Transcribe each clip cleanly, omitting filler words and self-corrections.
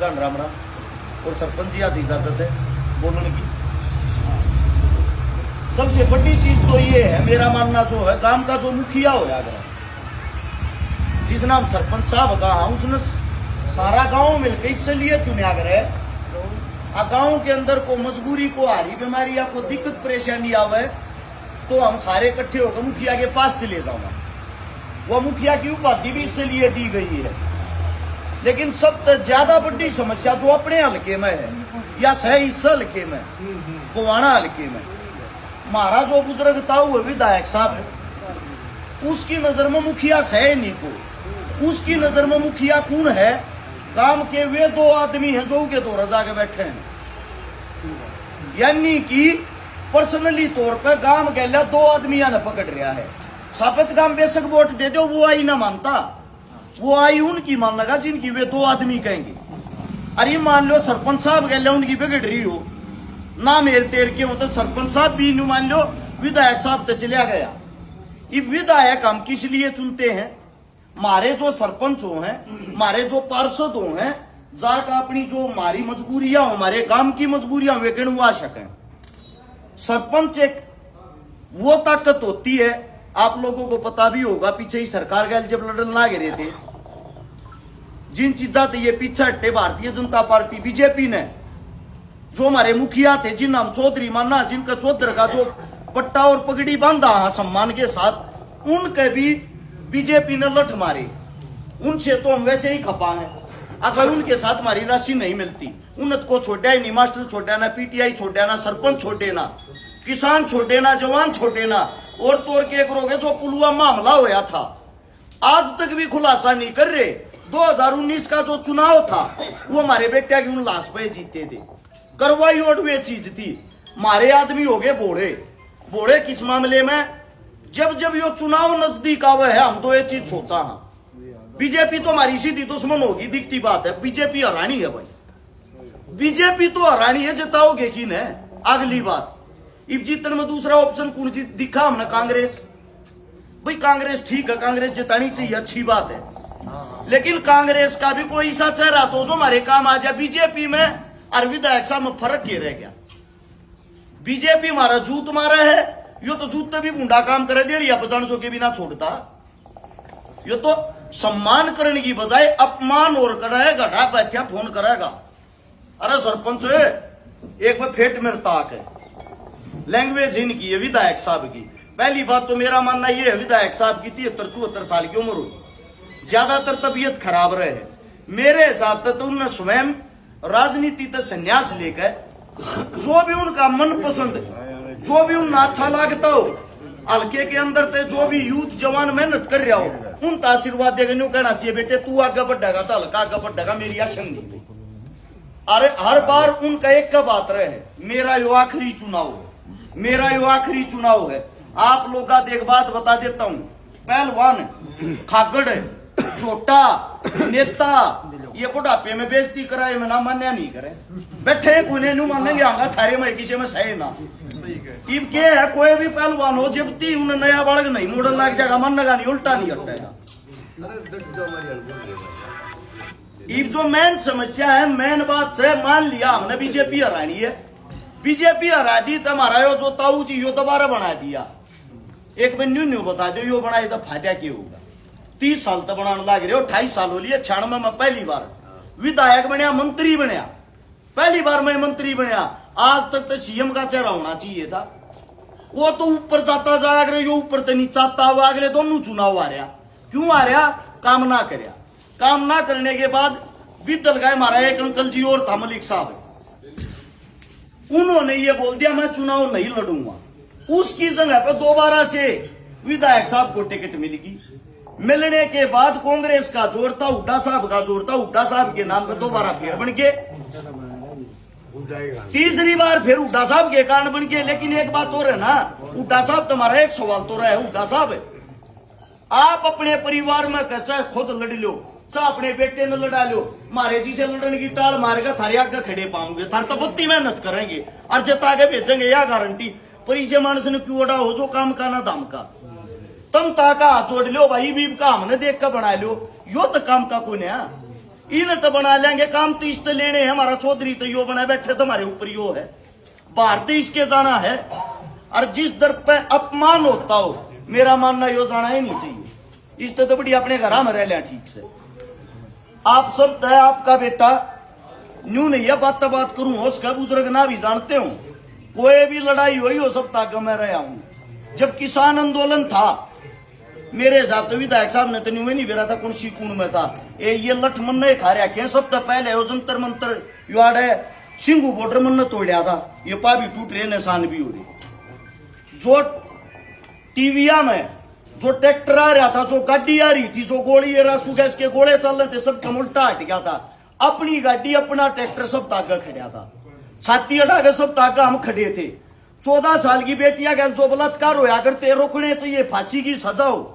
प्रधान राम राम। और सरपंच जी आदि इजाजत है बोलने की। सबसे बड़ी चीज तो ये है, मेरा मानना जो है, गांव का जो मुखिया हो अगर जिस नाम सरपंच साहब का, उसने सारा गांव मिलकर इसलिए चुना करे गांव के अंदर को मजबूरी को हारी बीमारी आपको दिक्कत परेशानी आवे तो हम सारे इकट्ठे होकर मुखिया के पास चले जाऊंगा। वो मुखिया की उपाधि भी इसलिए दी गई है। लेकिन सबसे ज्यादा बड़ी समस्या जो अपने हल्के में है या सह इस हल्के में, गोवाना हल्के में, हमारा जो बुजुर्ग था वो विधायक साहब है, उसकी नजर में मुखिया सह नहीं को, उसकी नजर में मुखिया कौन है? काम के वे दो आदमी हैं जो के दो रजा के बैठे हैं। यानी कि पर्सनली तौर पर गांव गैला दो आदमी ने पकड़ रहा है। साबित गांव बेशक वोट दे दो, वो आई ना मानता, वो आई उनकी मान लगा जिनकी वे दो आदमी कहेंगे। अरे मान लो सरपंच साहब गैला उनकी बिगड़ रही हो ना, मेरे तेर के हो तो सरपंच साहब भी नहीं मान लो, विधायक साहब तो चलिया गया। ये विधायक हम किस लिए चुनते हैं? हमारे जो सरपंच हो हैं, हमारे जो पार्षद हो हैं, जाकर अपनी जो हमारी मजबूरियां हो, हमारे काम की मजबूरियां वे गिनवा सकें। सरपंच एक वो ताकत होती है, आप लोगों को पता भी होगा, पीछे ही सरकार गैल जब लड़न ना गिरे थे, जिन चीजा थे ये पीछे हटे भारतीय जनता पार्टी बीजेपी ने, जो हमारे मुखिया थे जिन हम चौधरी माना, जिनका चौधर का जो पट्टा और पगड़ी बांधा सम्मान के साथ, उनके भी बीजेपी ने लठ मारे। उनसे तो हम वैसे ही खपा हैं। अगर उनके साथ हमारी राशि नहीं मिलती, उन्नत को छोड़ा ही नहीं, मास्टर छोड़ा ना, पीटीआई छोड़ा ना, सरपंच छोटे ना, किसान छोटे ना, जवान छोटे ना, और तोड़ के करोगे जो पुलवामा हमला होया था, आज तक भी खुलासा नहीं कर रहे। 2019 का जो चुनाव था वो हमारे बेटा की उन लाश पे जीते थे, करवाई और वे चीज थी। हमारे आदमी हो गए बोड़े। बोड़े किस मामले में? जब जब ये चुनाव नजदीक आवे है, हम तो ये चीज सोचा है, बीजेपी तो हमारी सीधी दुश्मन होगी, दिखती बात है। बीजेपी हरानी है भाई, बीजेपी तो हरानी है, जिताओगे कि न? अगली बात, इब जीतने में दूसरा ऑप्शन कौन सी दिखा हमने? कांग्रेस। भाई कांग्रेस ठीक है, कांग्रेस जितानी चाहिए, अच्छी बात है, लेकिन कांग्रेस का भी कोई ऐसा चेहरा तो जो हमारे काम आ जाए। बीजेपी में और विधायक साहब में फर्क क्या रह गया? बीजेपी हमारा जूत मारा है, यो तो जूत भी बूंडा काम करे दे या बजान जो के बिना छोड़ता, यो तो सम्मान करने की बजाय अपमान और करेगा, घटा बैठा फोन करेगा। अरे सरपंच एक बार फेट मेरे ताक है, लैंग्वेज इनकी है विधायक साहब की। पहली बात तो मेरा मानना यह है, विधायक साहब की 73-74 साल की उम्र हो, ज्यादातर तबीयत खराब रहे। मेरे हिसाब से तो उन्होंने स्वयं राजनीति से संन्यास लेकर जो भी उनका मन पसंद, जो भी उन्हें अच्छा लगता हो, हल्के के अंदर ते जो भी यूथ जवान मेहनत कर रहा हो, उनका आशीर्वाद देगा। न्यू कहना चाहिए बेटे तू आगे बढ़ेगा तो हल्का आगे बढ़ेगा, मेरी आशंका। अरे हर बार उनका एक का बात रहे, मेरा यो आखिरी चुनाव है, मेरा यो आखिरी चुनाव है। आप लोग का एक बात बता देता हूं, पहलवान खागड़ छोटा नेता ये बुढ़ापे में बेइज्जती कराए में ना मान्या नहीं करे, बैठे कोने नु मानेंगे आंगा थारे में किसी में सही ना। इब के है कोई भी पहलवान हो, जब ती उन नया बालक नहीं मोड़न लग जाएगा, मन लगा नहीं, उल्टा नहीं हटेगा। इब जो मेन समस्या है, मेन बात से मान लिया हमने बीजेपी हरानी है, बीजेपी हरा दी तो हमारा यो जो ताऊ जी यो दोबारा बना दिया। एक बार न्यू बता दो यो बनाए तो फायदा क्या होगा? 30 साल तक बनाने लग रहे हो, 28 साल हो लिए। 96 में पहली बार विधायक बनया, मंत्री बनया, पहली बार मैं मंत्री बनया। आज तक तो सीएम का चेहरा होना चाहिए था, वो तो ऊपर जाता जा रहे, यो ऊपर तो नीचे आता हुआ। अगले दोनों चुनाव आ रहा, क्यों आ रहा? काम ना करया, काम ना करने के बाद बीतल गए। हमारा एक अंकल जी और था मलिक साहब, उन्होंने ये बोल दिया मैं चुनाव नहीं लड़ूंगा। उसकी जगह पे दोबारा से विधायक साहब को टिकट मिलेगी। मिलने के बाद कांग्रेस का जोर था, हुड्डा साहब का जोर था, हुड्डा साहब के नाम पे दोबारा फिर बन के, तीसरी बार फिर हुड्डा साहब के कारण बन के। लेकिन एक बात और है ना, हुड्डा साहब तुम्हारा एक सवाल तो रहा है, हुड्डा साहब आप अपने परिवार में चाहे खुद लड़ लो, चाहे अपने बेटे ने लड़ा लो, मारे जी से लड़ने की टाल मारेगा, थारे आगे खड़े पाऊंगे, थार तो बत्ती मेहनत करेंगे और जता के भेजेंगे, या गारंटी। पर इसे मानस ने क्यों हो जो काम का ना दाम का, तुम ताका हाथ जोड़ लो भाई, भी का हमने देख कर बना लो, यो तो काम का कोई नहीं। इन्हें तो बना लेंगे, काम तो इससे लेने हैं। हमारा चौधरी तो यो बना बैठे तो हमारे ऊपर यो है, बाहर तो इसके जाना है। और जिस दर पे अपमान होता हो, मेरा मानना यो जाना ही नहीं चाहिए। इससे तो बड़ी अपने घर में रह लिया ठीक से। आप सब तय आपका बेटा न्यू नहीं है, बात करूं उसका बुजुर्ग ना भी जानते हो, कोई भी लड़ाई हुई हो सब तक मैं रहा हूं। जब किसान आंदोलन था, मेरे हिसाब तो विधायक साहब ने तो न्यू नहीं बेरा था, कौन सी कौन में था ये लठ मन ने खा रखे सब तो पहले वो जंतर मंतर युवाड़ है सिंगू बॉर्डर मन ने तोड़ा था, ये पा भी टूट रहे, निशान भी हो रहे। जो टीविया में जो ट्रैक्टर आ रहा था, जो गाड़ी आ रही थी, जो गोली रासू गैस के गोले चल रहे थे, सब कम उल्टा हट गया था। अपनी गाड़ी अपना ट्रैक्टर सब ताका खड़ा था, छाती हटा के सब ताका हम खड़े थे। 14 साल की बेटियां गैस जो बलात्कार होया करते रोकने चाहिए, फांसी की सजा हो।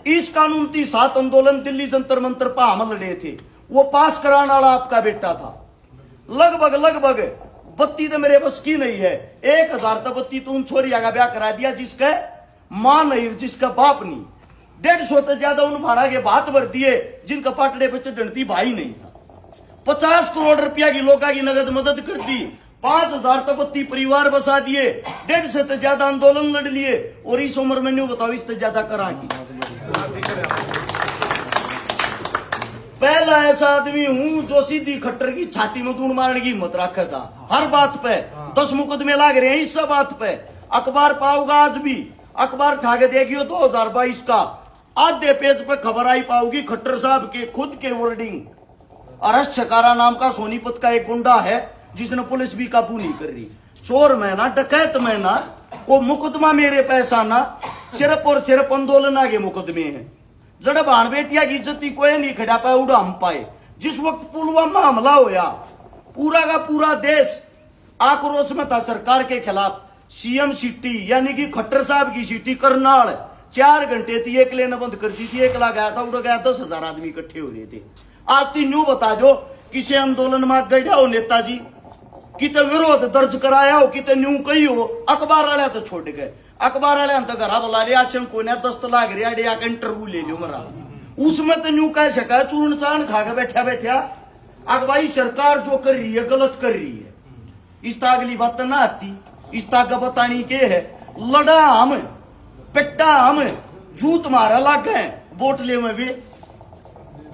इस कानून की 7 आंदोलन दिल्ली जंतर मंतर पर हम लड़े थे, वो पास कराने वाला आपका बेटा था। लगभग बत्ती तो मेरे बस की नहीं है, 1000 तो बत्ती तो उन छोरिया का ब्याह करा दिया जिसका मां नहीं, जिसका बाप नहीं। 150 से ज्यादा उन भाड़ा के बात भर दिए जिनका पाटड़े पे चढ़ती भाई नहीं था। 50 करोड़ रुपया की लोगों की नगद मदद कर दी, 5000 तो बत्ती परिवार बसा दिए, 150 से ज्यादा आंदोलन लड़ लिए। और इस उम्र में न्यू बताओ इससे ज्यादा करा की। पहला ऐसा आदमी हूं जो सीधी खट्टर की छाती में दूर मारने की हिम्मत रखा था। हर बात पे 10 मुकदमे लाग रहे हैं इस सब बात पे। अखबार पाओगा आज भी, अखबार ठाक देगी 2022 का आधे पेज पे खबर आई पाओगी खट्टर साहब के खुद के वर्डिंग। अरेस्ट छकारा नाम का सोनीपत का एक गुंडा है जिसने पुलिस भी काबू नहीं कर रही। चोर में ना, डकैत में ना, को मुकदमा मेरे पैसा ना, सिर्फ और सिर्फ आंदोलन आगे मुकदमे हैं। जड़ भाण बेटिया की इज्जती कोई नहीं खड़ा पाए, उड़ा हम पाए। जिस वक्त पुलवामा हमला होया, पूरा का पूरा देश आक्रोश में था सरकार के खिलाफ। सीएम सिटी यानी कि खट्टर साहब की सिटी करनाल 4 घंटे थी, एक लेना बंद कर दी थी, एक ला गया था, उड़ गया, 10,000 आदमी इकट्ठे हो रहे थे। आज तीन न्यू बता दो किसी आंदोलन में गया हो नेताजी, किते विरोध दर्ज कराया हो, किते न्यू कही हो, अखबार वाले तो छोड़ गए। अखबार वाले तो घर बुला लिया, को 10 लाग रहा इंटरव्यू ले लियो मरा, उसमें तो न्यू कह सका चूर्ण चारण खा के बैठा अब भाई सरकार जो कर रही है गलत कर रही है। इस अगली बात ना आती, इस का बतानी के है। लड़ा हम, पिट्टा हम, जूत मारा लाग गए बोटले में भी।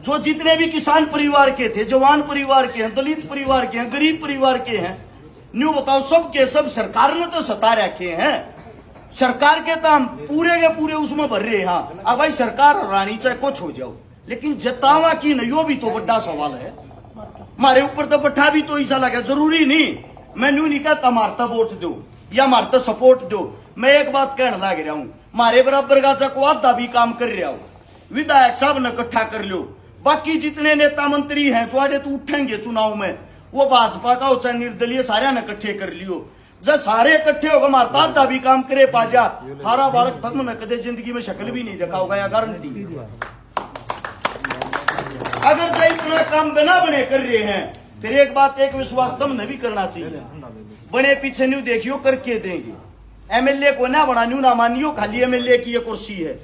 जो जितने भी किसान परिवार के थे, जवान परिवार के हैं, दलित परिवार के हैं, गरीब परिवार के हैं, न्यू बताओ सब के सब सरकार ने तो सता रखे हैं। सरकार के तो हम पूरे के पूरे उसमें भर रहे हैं। हाँ अब भाई सरकार रानी चाहे कुछ हो जाओ, लेकिन जतावा की नहीं, यो भी तो बड़ा सवाल है। हमारे ऊपर तो बैठा भी तो ऐसा लगा, जरूरी नहीं मैं न्यू नहीं कहता मारता वोट दो या मारता सपोर्ट दो। मैं एक बात कहने लग रहा हूं, मारे बराबर का को आधा भी काम कर रहा हो, विधायक साहब ने इकट्ठा कर लो। बाकी जितने नेता मंत्री हैं जो आज तो उठेंगे चुनाव में, वो भाजपा का हो चाहे निर्दलीय, सारे ने इकट्ठे कर लियो। जब सारे इकट्ठे होगा मारता आधा भी काम करे पाजा, थारा बालक धर्म ने कदे जिंदगी में शक्ल भी नहीं देखा होगा या गारंटी। अगर जो इतना काम बिना बने कर रहे हैं, फिर एक बात एक विश्वास तुमने भी करना चाहिए, बने पीछे न्यू देखियो करके देंगे। एमएलए को ना बना न्यू ना मानियो, खाली एमएलए की ये कुर्सी है।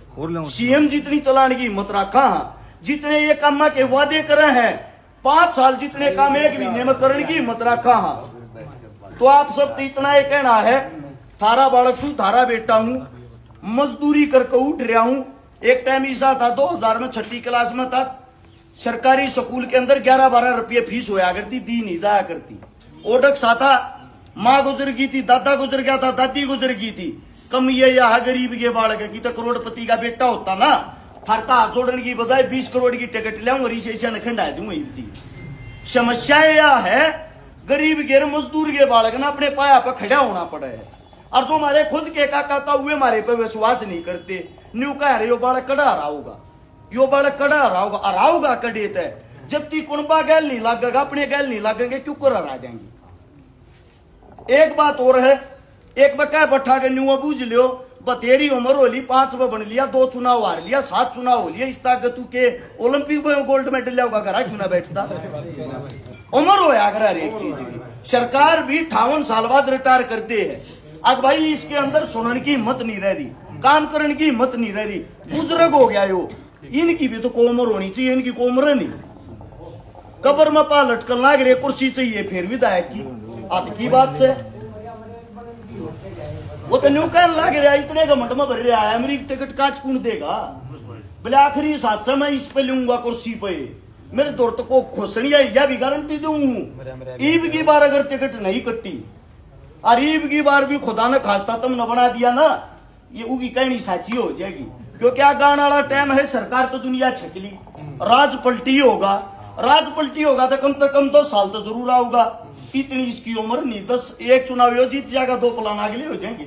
सीएम जितनी चलाने की हिम्मत रखा, जितने ये काम के वादे करे हैं, 5 साल जितने काम 1 महीने में करने की हिम्मत रखा। तो आप सब तो इतना ही कहना है, थारा बालक सू, थारा बेटा हूं, मजदूरी करके उठ रहा हूं। एक टाइम ऐसा था 2000 में 6ठी क्लास में था, सरकारी स्कूल के अंदर 11-12 रुपये फीस होया करती, दी नहीं जाया करती। ओडक सा था, माँ गुजर गई थी, दादा गुजर गया था, दादी गुजर गई थी। कम ये यहाँ गरीब के बालक की तो करोड़पति का बेटा होता ना, फरता हाथ जोड़ने की बजाय 20 करोड़ की टिकट ले और इसे खंडा दूंगी। समस्या यह है गरीब के मजदूर के बालक ना अपने पाया पर खड़ा होना पड़ा है। और जो हमारे खुद के काका था हुए हमारे पे विश्वास नहीं करते, न्यू कह रहे यो बालक कड़ा रहा होगा, यो बालक कड़ा रहा होगा कड़े तय। जब ती कुनबा गैल नहीं लगेगा, अपने गैल नहीं लगेंगे, क्यों कर आ जाएंगे। एक बात और है, एक बका बैठा के न्यू बूझ लियो, बतेरी उम्र हो ली, 5 में बन लिया, 2 चुनाव हार लिया, 7 चुनाव हो लिया, इस ताकत तू के ओलंपिक में गोल्ड मेडल लिया होगा, घर क्यों ना बैठता। उम्र हो अगर हर एक चीज की। सरकार भी 58 साल बाद रिटायर करते हैं। अब भाई इसके अंदर सुनने की हिम्मत नहीं रह रही, काम करने की हिम्मत नहीं रह रही, बुजुर्ग हो गया यो, इनकी भी तो को उम्र होनी चाहिए, इनकी को उम्र नहीं। कब्र में पा लटकन लाग रहे, कुर्सी चाहिए फिर विधायक की, आद की बात से वो तो न्यू कहने लाग रहा है, इतने घमंड में भर रहा है, अमेरिका टिकट काट कौन देगा, बोले आखिरी साथ से मैं इस पे लूंगा कुर्सी पे, मेरे दौर तो को खोसनी है, यह भी गारंटी दूं, ईब की बार अगर टिकट नहीं कट्टी और ईब की बार भी खुदा ने खास्ता तुमने बना दिया ना, ये उगी कहानी साची हो जाएगी, क्योंकि आ गाने वाला टाइम है, सरकार तो दुनिया छकली, राज पलटी होगा, राज पलटी होगा तो कम 2 साल तो जरूर आऊगा, इतनी इसकी उम्र नहीं, 10 एक चुनाव यो जीत जाएगा, 2 प्लान अगले हो जाएंगे,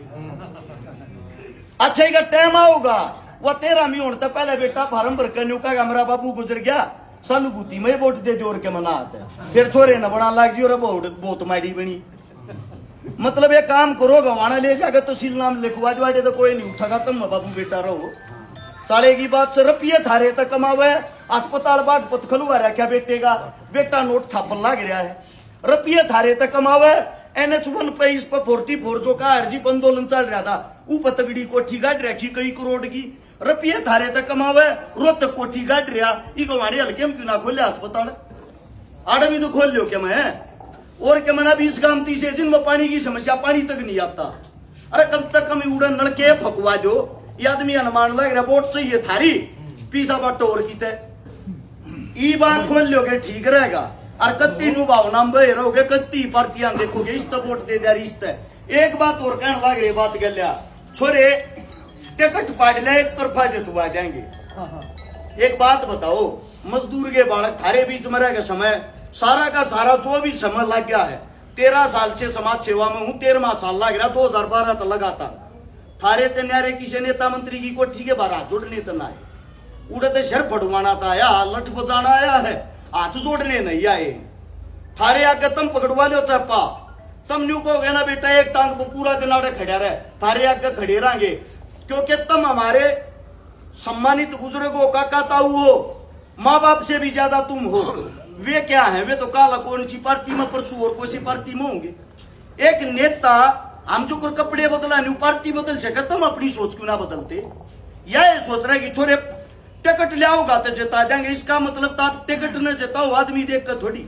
अच्छा ही का टाइम आऊगा, वह 13 में होने तक पहले बेटा फार्म भर कर कहेगा मेरा बाबू गुजर गया, सहानुभूति में वोट दे दे और के मना आता है, फिर छोरे न बना लाग जी और बहुत माड़ी बनी, मतलब ये काम करो, गवाना ले जाएगा तो सील नाम लिखवा दे तो कोई नहीं उठागा, तुम बाबू बेटा रहो, साले की बात से रुपये थारे तक कमावे, अस्पताल बाग पत खलुआ रखा बेटेगा, बेटा नोट छापन लाग रहा है, रुपये थारे तक कमावे, NH1 पे इस पर 44 जो का अर्जी आंदोलन चल रहा था, ऊपर तगड़ी कोठी गाड़ रखी कई करोड़ की, रुपये थारे तक कमावे, रोत कोठी गाड़ रहा, हमारे हल्के में क्यों ना खोले अस्पताल, आड़ भी तो खोल लो क्या मैं, और क्या मना 20 गांव तीसे जिनमें पानी की समस्या, पानी तक नहीं आता, अरे कम तक कम उड़ा नलके फकवा दो, ये आदमी अनुमान लग रहा वोट चाहिए थारी, पीसा बाटो और की तय, ई बार खोल लोगे ठीक रहेगा, और कत्ती नु भावना में रहोगे, कत्ती पार्टियां देखोगे, इस तो वोट दे दिया रिश्ता। एक बात और कहने लग रही बात गलिया, छोरे टिकट पाट ले एक तरफा जितवा जाएंगे, एक बात बताओ, मजदूर के बालक थारे बीच में रह समय सारा का सारा जो भी समय लग गया है, 13 साल से समाज सेवा में हूँ, 13वां साल लग रहा, 2012 तक लगातार थारे ते न्यारे किसी नेता मंत्री की कोठी के बाहर जोड़ने तो ना आए, उड़ते शर फटवाना था या लठ बजाना आया है, हाथ जोड़ने नहीं आए, थारे आगे तुम पकड़वा लो चप्पा, तुम न्यू कहोगे ना बेटा एक टांग पर पूरा दिन आड़े खड़ा रहे, थारे आगे खड़े रहेंगे, क्योंकि तुम हमारे सम्मानित बुजुर्गों का ताऊ हो, माँ बाप से भी ज्यादा तुम हो, वे क्या है, वे तो काला कौन सी पार्टी में परसों और कौन सी पार्टी में होंगे, एक नेता हम जो कोई कपड़े बदला नहीं पार्टी बदल सके, तुम अपनी सोच क्यों ना बदलते, या ये सोच रहे कि छोरे टिकट ले आओगा तो जिता देंगे, इसका मतलब था टिकट न जिताओ आदमी देख कर थोड़ी,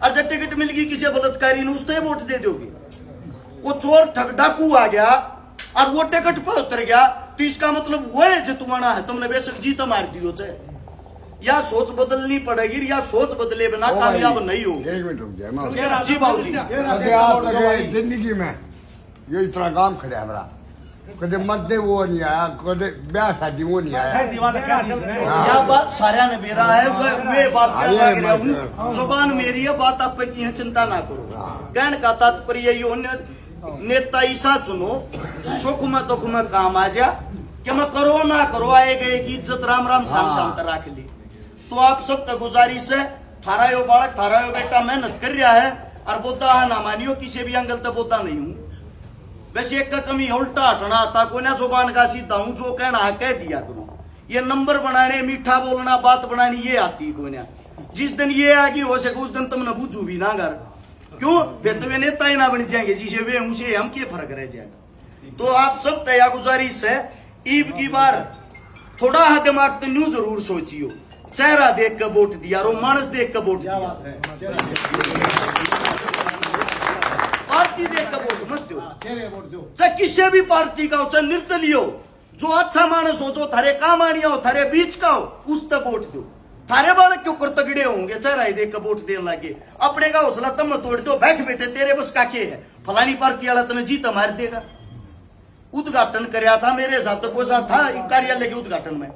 और जब टिकट मिल गई किसी बलात्कारी ने उससे वोट दे दोगे, वो चोर ठग डाकू आ गया और वो टिकट पर उतर गया, तो इसका मतलब वो है जितवाना है, तुमने बेशक जीता मार दियो चाहे, या सोच बदलनी पड़ेगी, या सोच बदले बिना कामयाब नहीं हो। एक मिनट रुक जाए जी बाबू जी, जिंदगी में ये इतना काम खड़ा है मेरा, कदे मध्य वो नहीं आया, कदे ब्याह शादी वो नहीं आया, यह बात सारा ने बेरा है, वे बात कर लग रहा हूँ, जुबान मेरी है, बात आप की है, चिंता ना करो, कहने का तात्पर्य ये नेता ऐसा चुनो सुख में दुख में काम आ जा, कि मैं करो ना करो आएगा एक इज्जत राम राम शाम शाम तक रख ली, तो आप सब तक गुजारिश है, थारा यो बालक थारा यो बेटा मेहनत कर रहा है, और बोता ना मानियो किसी भी एंगल तक बोता नहीं हूँ, वैसे एक का कमी उल्टा हटना आता को ना, जुबान का सीधा हूं, जो कहना है कह दिया करो, ये नंबर बनाने मीठा बोलना बात बनानी ये आती को ना, जिस दिन ये आगे हो सके उस दिन तुमने बूझू भी ना कर, क्यों फिर तो वे नेता ही ना बन जाएंगे, जिसे वे उसे हम क्या फर्क रह जाएगा, तो आप सब तया गुजारिश है, ईब की बार थोड़ा हा दिमाग तो न्यू जरूर सोचियो, चेहरा देख कर वोट दिया, रो मानस देख कर वोट दिया, पार्टी देख कर वोट मत दो, चाहे किसी भी पार्टी का हो, चाहे निर्दलीय हो, जो अच्छा मानस हो, जो थारे काम आनिया हो, थारे बीच का हो, उस तक वोट दो, थारे बालक क्यों कर तगड़े होंगे, चेहरा देख कर वोट देने लगे, अपने का हौसला तुम तोड़ दो, बैठ बैठे तेरे बस का के है, फलानी पार्टी वाला तुम्हें जीत मार देगा, उद्घाटन कराया था मेरे साथ, तो कोई साथ था कार्यालय के उद्घाटन में,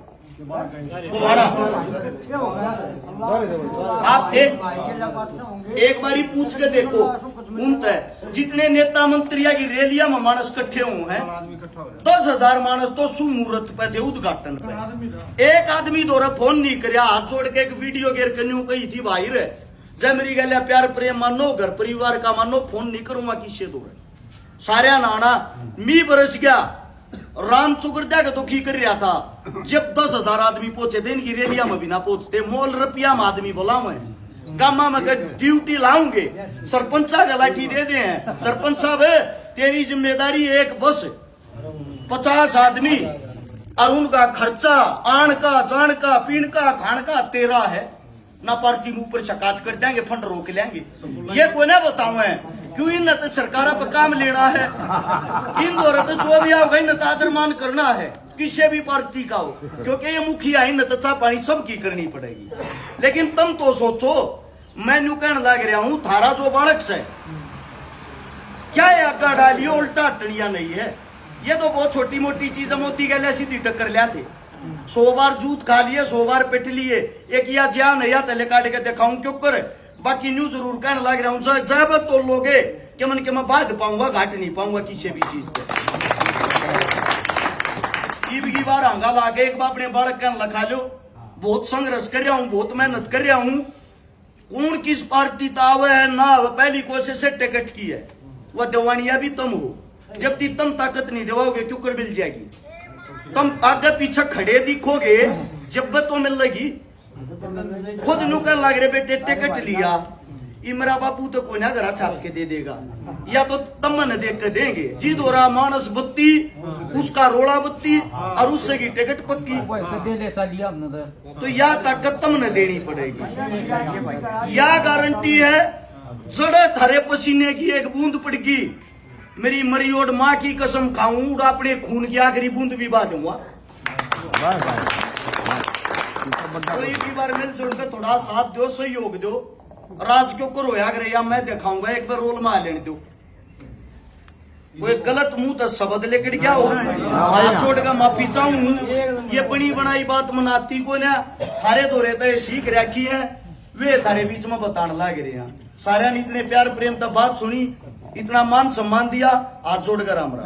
आप एक बारी पूछ के देखो, जितने नेता मंत्रिया की रैलियां में मानस इकट्ठे हुए हैं, 10,000 मानस तो सुमुहूर्त पे थे उद्घाटन पे, एक आदमी द्वारा फोन नहीं कर, हाथ जोड़ के एक वीडियो गेर कन्यू कही थी बाहर है, जय मेरी गलिया प्यार प्रेम मानो, घर परिवार का मानो, फोन नहीं करूंगा किससे दो, सारे नाना मी बरस गया, राम चुगड़िया का दुखी कर रहा था, जब 10,000 आदमी पहुंचे थे, इनकी रैलिया में भी ना पहुंचते, मोल रुपया में आदमी बोला मैं गामा में ड्यूटी लाऊंगे, सरपंचा का लाठी दे दे हैं, सरपंच साहब है तेरी जिम्मेदारी, एक बस 50 आदमी और उनका खर्चा आन का जान का पीण का खान का तेरा है, ना पार्टी में ऊपर शिकायत कर देंगे, फंड रोक लेंगे। ये कोई ना बताऊं है क्यों, इन तो सरकार पर काम लेना है, इन दौरा तो जो भी आओगे न आदर मान करना है किसी भी पार्टी का हो, क्योंकि ये मुखिया है न तो चाह पानी सबकी करनी पड़ेगी। लेकिन तुम तो सोचो, मैं न्यू कहने लग रहा हूं, थारा जो बालक से क्या ये आगा डालियो उल्टा टड़िया नहीं है, ये तो बहुत छोटी मोटी चीज है। मोती गले सीधी टक्कर लिया थे, 100 बार जूत खा लिए, 100 बार पिट लिए, एक या जान या तले काट के दिखाऊं क्यों करे। बाकी न्यू जरूर कहने लग रहा हूं, जब तो लोगे कि मन के मैं बाध पाऊंगा, घाट नहीं पाऊंगा किसी भी चीज को। की बार हंगा लागे एक बार अपने बालक कहने लगा लो, बहुत संघर्ष कर रहा हूं, बहुत मेहनत कर रहा हूं, कौन किस पार्टी तावे है ना पहली कोशिश से टिकट की है, वह दवानिया भी तुम हो। जब ती तुम ताकत नहीं देवाओगे क्यों कर मिल जाएगी, तुम आगे पीछे खड़े दिखोगे जब तो मिलेगी। खुद नुकर लग रहे बेटे टिकट लिया, इमरा बापू तो कोई ना घरा छाप के दे देगा, या तो तमन देख के देंगे जी दोरा मानस बत्ती, उसका रोड़ा बत्ती और उससे की टिकट पक्की, तो या ताकत तमने देनी पड़ेगी। या गारंटी है जड़े थारे पसीने की एक बूंद पड़गी, मेरी मरियोड माँ की कसम खाऊं, अपने खून की आखिरी बूंद भी बहा दूंगा। तो एक बार मिलजुल कर थोड़ा साथ दो, सहयोग दो, राज क्यों करो यार, या मैं दिखाऊंगा, एक बार रोल मार लेने दो। कोई गलत मुंह तो शब्द लेकर क्या हो, हाथ छोड़ कर माफी चाहूं, ये बनी बनाई बात मनाती को ना, थारे तो रहता है सीख रखी है, वे थारे बीच में बताने लग रहे हैं। सारे ने इतने प्यार प्रेम तक बात सुनी, इतना मान सम्मान दिया, हाथ जोड़कर हमरा।